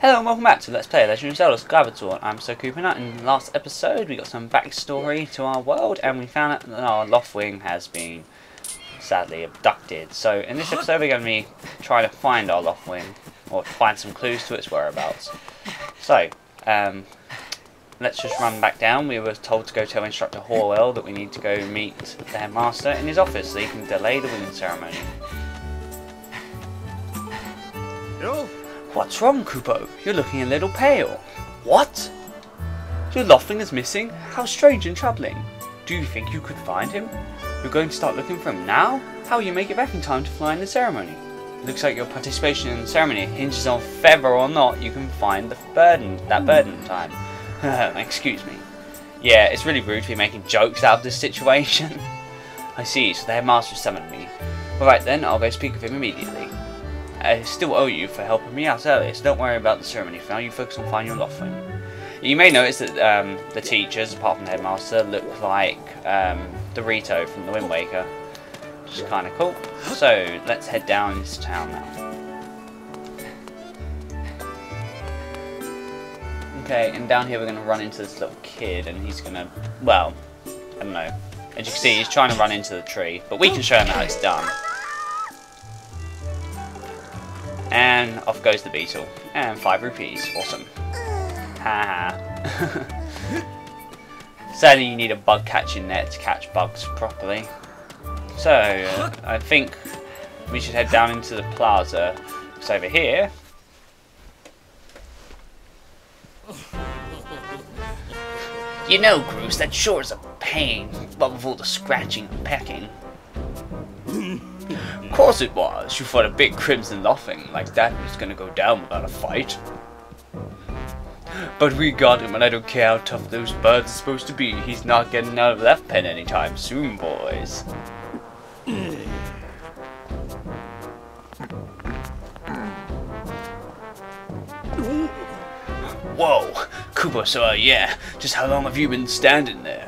Hello and welcome back to Let's Play Legend of Zelda Skyward. I'm Sir Cooper. In the last episode we got some backstory to our world and we found out that our Loftwing has been sadly abducted. So in this episode we're going to be trying to find our Loftwing, or find some clues to its whereabouts. So, let's just run back down. We were told to go tell Instructor Horwell that we need to go meet the headmaster in his office so he can delay the winging ceremony. Yo. What's wrong, Kupo? You're looking a little pale. What? Your Loftwing is missing? How strange and troubling. Do you think you could find him? You're going to start looking for him now? How will you make it back in time to fly in the ceremony? Looks like your participation in the ceremony hinges on whether or not you can find that burden in time. Excuse me. Yeah, it's really rude to be making jokes out of this situation. I see, so the headmaster summoned me. Alright then, I'll go speak with him immediately. I still owe you for helping me out earlier, so don't worry about the ceremony for now. You focus on finding your Loftwing. You may notice that the teachers, apart from the headmaster, look like the Rito from the Wind Waker, which is kind of cool. So let's head down into town now. Okay, and down here we're going to run into this little kid, and he's going to, well, I don't know. As you can see, he's trying to run into the tree, but we can show him how it's done. And off goes the beetle. And 5 rupees. Awesome. Haha. Sadly, you need a bug catching net to catch bugs properly. So, I think we should head down into the plaza. Because over here... You know, Groose, that sure is a pain. What with all the scratching and pecking. Of course it was. You thought a big crimson Loftwing like that was gonna go down without a fight. But we got him, and I don't care how tough those birds are supposed to be. He's not getting out of that pen anytime soon, boys. Whoa, Koopa, so yeah, just how long have you been standing there?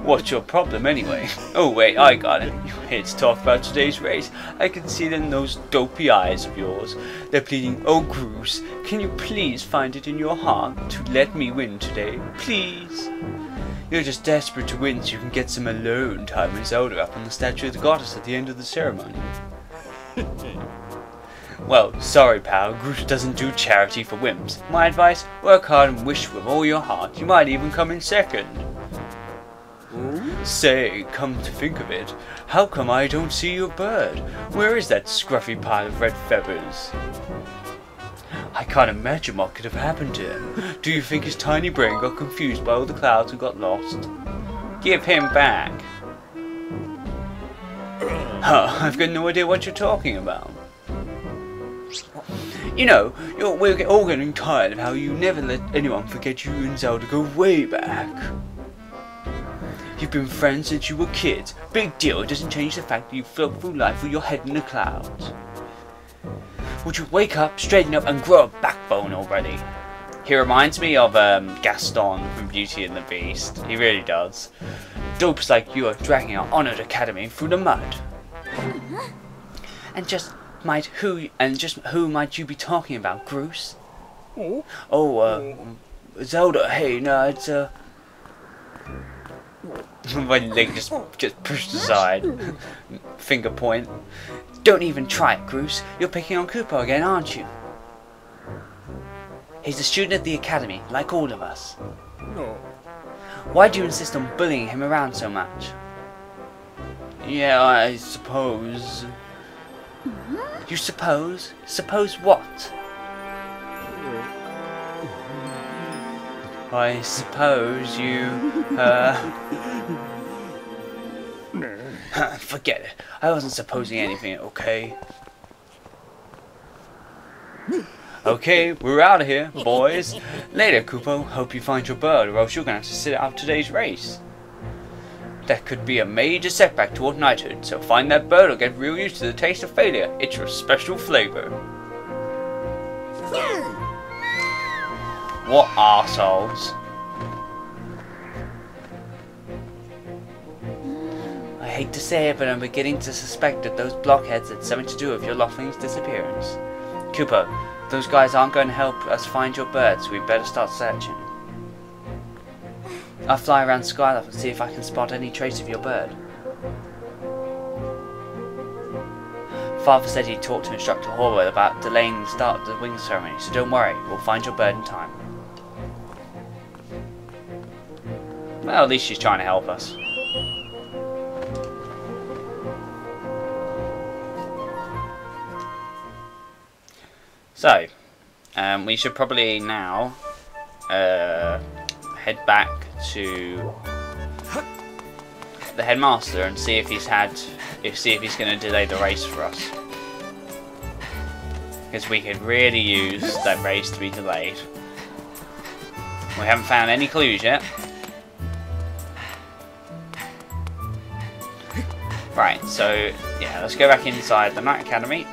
What's your problem anyway? Oh wait, I got it. You're here to talk about today's race. I can see it in those dopey eyes of yours. They're pleading, oh Groose, can you please find it in your heart to let me win today? Please? You're just desperate to win so you can get some alone time with Zelda up on the statue of the goddess at the end of the ceremony. Well, sorry pal, Groose doesn't do charity for wimps. My advice, work hard and wish with all your heart. You might even come in second. Say, come to think of it, how come I don't see your bird? Where is that scruffy pile of red feathers? I can't imagine what could have happened to him. Do you think his tiny brain got confused by all the clouds and got lost? Give him back. Huh, I've got no idea what you're talking about. You know, we're all getting tired of how you never let anyone forget you and Zelda go way back. You've been friends since you were kids. Big deal, it doesn't change the fact that you float through life with your head in the clouds. Would you wake up, straighten up, and grow a backbone already? He reminds me of Gaston from Beauty and the Beast. He really does. Dopes like you are dragging our honoured academy through the mud. And just who might you be talking about, Groose? Oh, Zelda. Hey, no, it's My leg just gets pushed aside. Finger point. Don't even try it, Groose. You're picking on Koopa again, aren't you? He's a student at the academy, like all of us. No. Why do you insist on bullying him around so much? Yeah, I suppose... You suppose? Suppose what? I suppose you, forget it. I wasn't supposing anything, okay? Okay, we're out of here, boys. Later, Koopo. Hope you find your bird, or else you're gonna have to sit out today's race. That could be a major setback toward knighthood, so find that bird or get real used to the taste of failure. It's your special flavor. What arseholes. I hate to say it, but I'm beginning to suspect that those blockheads had something to do with your Loftwing's disappearance. Kupo, those guys aren't going to help us find your bird, so we better start searching. I'll fly around Skyward and see if I can spot any trace of your bird. Father said he'd talk to Instructor Horwood about delaying the start of the wing ceremony, so don't worry, we'll find your bird in time. Well, at least she's trying to help us. So, we should probably now head back to the headmaster and see if he's going to delay the race for us, because we could really use that race to be delayed. We haven't found any clues yet. Right, so yeah, let's go back inside the Knight Academy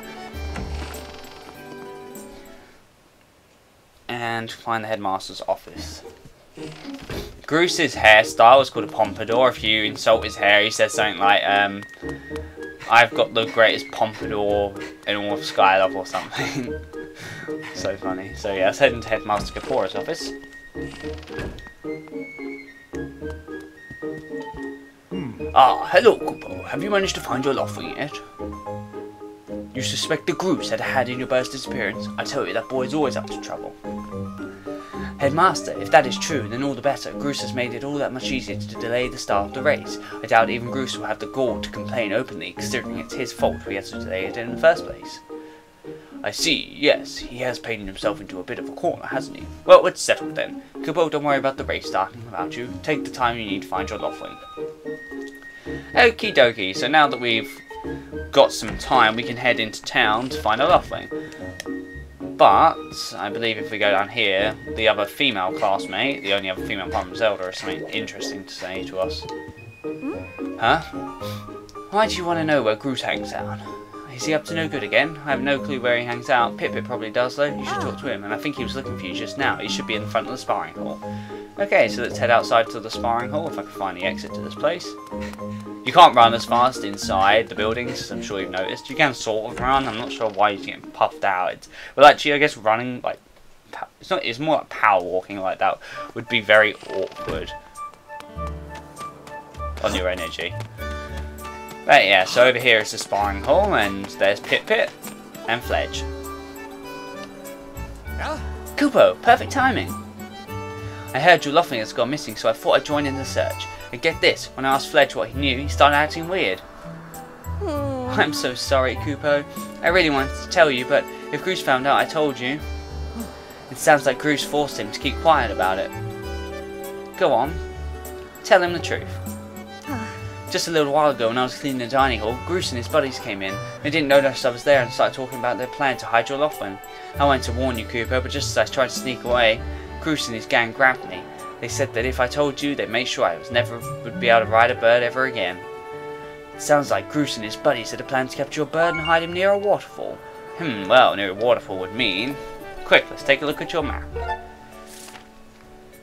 and find the headmaster's office. Groose's hairstyle is called a pompadour. If you insult his hair, he says something like, I've got the greatest pompadour in all of Skyward or something. So funny. So yeah, let's head into Headmaster Kapora's office. Ah, hello, Kupo. Have you managed to find your Loftwing yet? You suspect the Groose had a hand in your bird's disappearance? I tell you, that boy's always up to trouble. Headmaster, if that is true, then all the better. Groose has made it all that much easier to delay the start of the race. I doubt even Groose will have the gall to complain openly, considering it's his fault we had to delay it in the first place. I see, yes, he has painted himself into a bit of a corner, hasn't he? Well, it's settled then. Kupo, don't worry about the race starting without you. Take the time you need to find your Loftwing. Okie dokie, so now that we've got some time, we can head into town to find our Loftwing. But I believe if we go down here, the other female classmate, the only other female apart from Zelda, has something interesting to say to us. Huh? Why do you want to know where Groose hangs out? Is he up to no good again? I have no clue where he hangs out. Pip probably does though. You should talk to him, and I think he was looking for you just now. He should be in the front of the Sparring Hall. Okay, so let's head outside to the Sparring Hall if I can find the exit to this place. You can't run as fast inside the buildings, as I'm sure you've noticed. You can sort of run. I'm not sure why you're getting puffed out. Well, actually, I guess running like it's more like power walking like that would be very awkward on your energy. But yeah, so over here is the Sparring Hall, and there's Pip and Fledge. Kupo, perfect timing. I heard your Loftwing has gone missing, so I thought I'd join in the search. And get this, when I asked Fledge what he knew, he started acting weird. I'm so sorry, Kupo. I really wanted to tell you, but if Groose found out I told you... It sounds like Groose forced him to keep quiet about it. Go on. Tell him the truth. Just a little while ago when I was cleaning the dining hall, Groose and his buddies came in. They didn't notice I was there and started talking about their plan to hide your Loftwing. I went to warn you, Kupo, but just as I tried to sneak away, Groose and his gang grabbed me. They said that if I told you, they'd make sure I would be able to ride a bird ever again. It sounds like Groose and his buddies had a plan to capture your bird and hide him near a waterfall. Well, near a waterfall would mean... Quick, let's take a look at your map.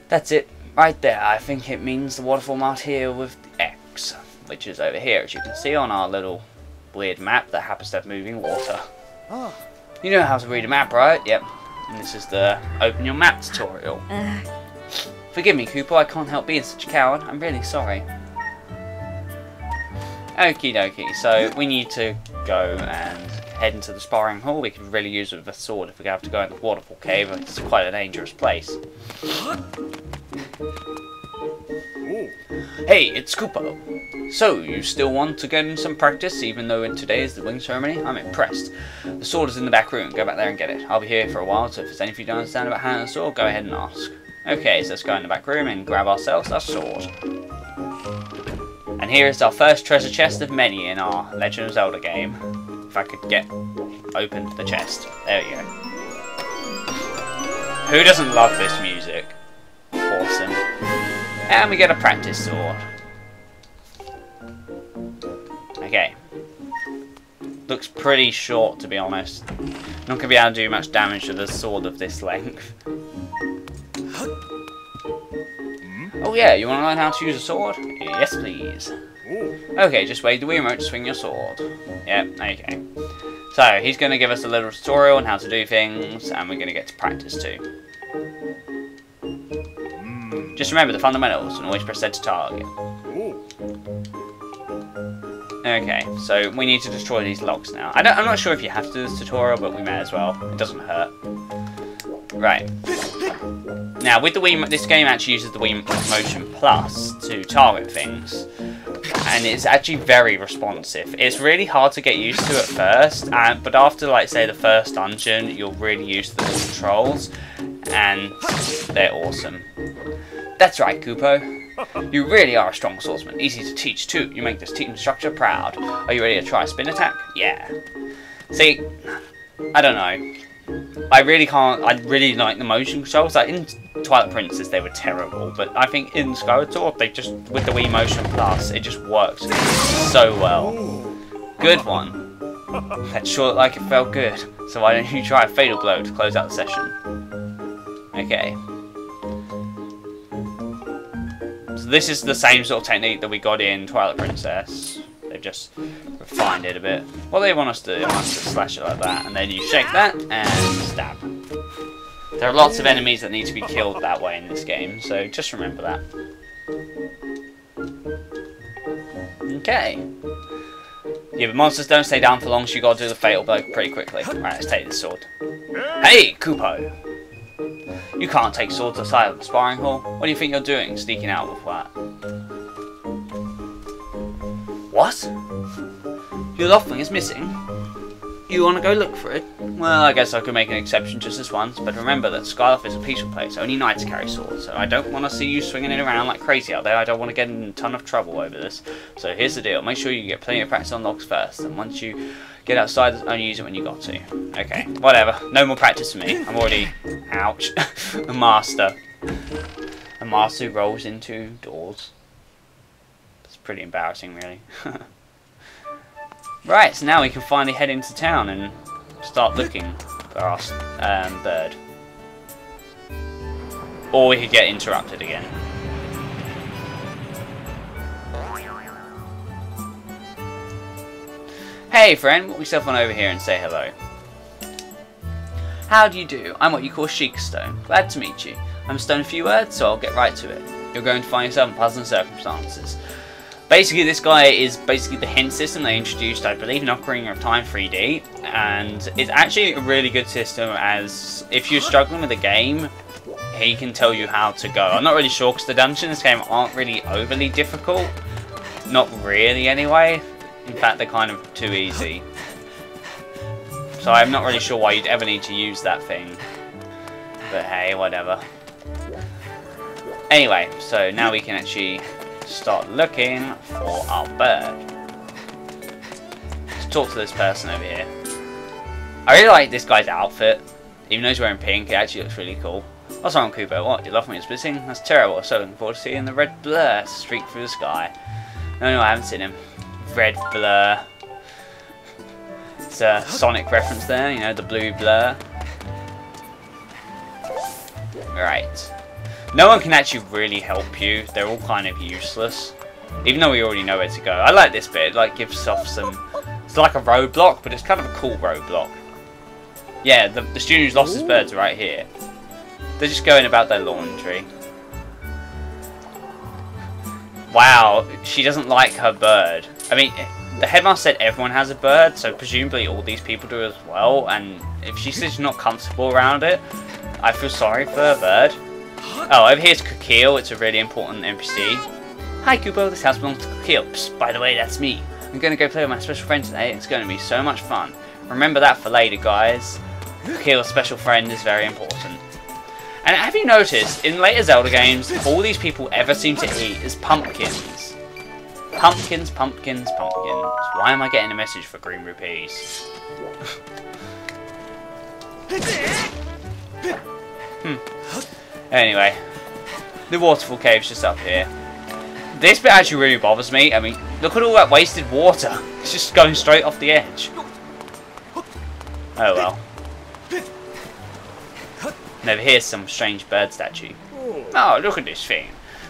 That's it, right there. I think it means the waterfall marked here with the X, which is over here, as you can see on our little weird map that happens to have moving water. You know how to read a map, right? Yep. And this is the Open Your Map tutorial. Forgive me, Kupo, I can't help being such a coward. I'm really sorry. Okie dokie, so we need to go and head into the Sparring Hall. We could really use it with a sword if we have to go in the waterfall cave. It's quite a dangerous place. Hey, it's Kupo. So, you still want to get in some practice even though today is the wing ceremony? I'm impressed. The sword is in the back room. Go back there and get it. I'll be here for a while, so if there's anything you don't understand about handling a sword, go ahead and ask. Okay, so let's go in the back room and grab ourselves our sword. And here is our first treasure chest of many in our Legend of Zelda game. If I could get open the chest. There we go. Who doesn't love this music? Awesome. And we get a practice sword. Okay. Looks pretty short, to be honest. Not going to be able to do much damage with a sword of this length. Oh yeah, you want to learn how to use a sword? Yes, please. Okay, just wait the Wii remote to swing your sword. Yep, okay. So, he's going to give us a little tutorial on how to do things, and we're going to get to practice too. Just remember the fundamentals, and always press Z to target. Okay, so we need to destroy these logs now. I'm not sure if you have to do this tutorial, but we may as well. It doesn't hurt. Right. Now, with the Wii, this game actually uses the Wii Motion Plus to target things, and it's actually very responsive. It's really hard to get used to at first, but after, like, say, the first dungeon, you're really used to the controls, and they're awesome. That's right, Koopo. You really are a strong swordsman. Easy to teach, too. You make this team structure proud. Are you ready to try a spin attack? Yeah. See, I don't know. I really can't. I really like the motion controls. Like in Twilight Princess, they were terrible, but I think in Skyward Sword, they just with the Wii Motion Plus, it just works so well. Good one. That sure looked like it felt good. So why don't you try a fatal blow to close out the session? Okay. So this is the same sort of technique that we got in Twilight Princess. They've just refined it a bit. What they want us to do, they want us to slash it like that, and then you shake that and stab. There are lots of enemies that need to be killed that way in this game, so just remember that. Okay. Yeah, but monsters don't stay down for long, so you gotta do the fatal blow pretty quickly. Right, let's take this sword. Hey, Koopo! You can't take swords outside of the Sparring Hall. What do you think you're doing, sneaking out with that? What? Your Loftwing is missing? You want to go look for it? Well, I guess I could make an exception just this once, but remember that Skyloft is a peaceful place. Only knights carry swords, so I don't want to see you swinging it around like crazy out there. I don't want to get in a ton of trouble over this. So here's the deal. Make sure you get plenty of practice on logs first, and once you get outside, only use it when you got to. Okay, whatever. No more practice for me. I'm already, ouch, a master. A master who rolls into doors. Pretty embarrassing, really. Right, so now we can finally head into town and start looking for our bird. Or we could get interrupted again. Hey friend, walk yourself on over here and say hello. How do you do? I'm what you call Chic Stone. Glad to meet you. I'm Stone a few words, so I'll get right to it. You're going to find yourself in puzzling circumstances. Basically, this guy is basically the hint system they introduced, I believe, in Ocarina of Time 3D, and it's actually a really good system, as if you're struggling with a game, he can tell you how to go. I'm not really sure, because the dungeons in this game aren't really overly difficult. Not really, anyway. In fact, they're kind of too easy. So I'm not really sure why you'd ever need to use that thing. But hey, whatever. Anyway, so now we can actually start looking for our bird. Let's talk to this person over here. I really like this guy's outfit. Even though he's wearing pink, it actually looks really cool. What's wrong, Koopo? What? Your Loftwing is missing? That's terrible. I'm so looking forward to seeing the red blur streak through the sky. No, I haven't seen him. Red blur. It's a Sonic reference there, you know, the blue blur. Right. No one can actually really help you. They're all kind of useless. Even though we already know where to go. I like this bit. It like gives off some... It's like a roadblock, but it's kind of a cool roadblock. Yeah, the student who's lost his birds are right here. They're just going about their laundry. Wow, she doesn't like her bird. I mean, the headmaster said everyone has a bird, so presumably all these people do as well. And if she says she's not comfortable around it, I feel sorry for her bird. Oh, over here's Kukil. It's a really important NPC. Hi, Koopo. This house belongs to Kukil. Psst, by the way, that's me. I'm going to go play with my special friend today. It's going to be so much fun. Remember that for later, guys. Kukil's special friend is very important. And have you noticed, in later Zelda games, all these people ever seem to eat is pumpkins. Pumpkins, pumpkins, pumpkins. Why am I getting a message for green rupees? Anyway, the waterfall cave's just up here. This bit actually really bothers me. I mean, look at all that wasted water. It's just going straight off the edge. Oh well. And over here's some strange bird statue. Oh, look at this thing.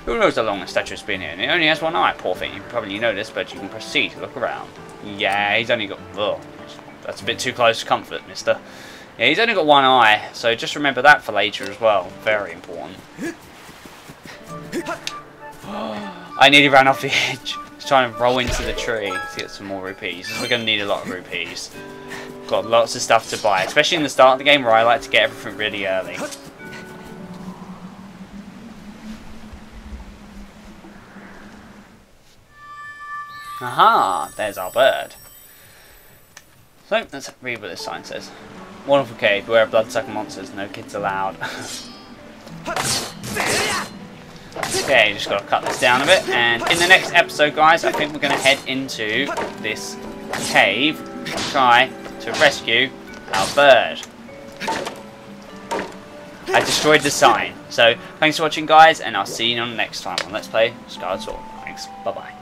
Who knows how long the statue's been here? And it only has one eye, poor thing. You probably know this, but you can proceed to look around. Yeah, he's only got... Oh, that's a bit too close to comfort, mister. Yeah, he's only got one eye, so just remember that for later as well. Very important. I nearly ran off the edge. He's trying to roll into the tree to get some more rupees. We're going to need a lot of rupees. Got lots of stuff to buy, especially in the start of the game where I like to get everything really early. Aha! There's our bird. So, let's read what this sign says. Wonderful cave, beware of bloodsucking monsters, no kids allowed. Okay, just got to cut this down a bit, and in the next episode, guys, I think we're going to head into this cave and try to rescue our bird. I destroyed the sign. So, thanks for watching, guys, and I'll see you on the next time on Let's Play Skyward Sword. Thanks, bye-bye.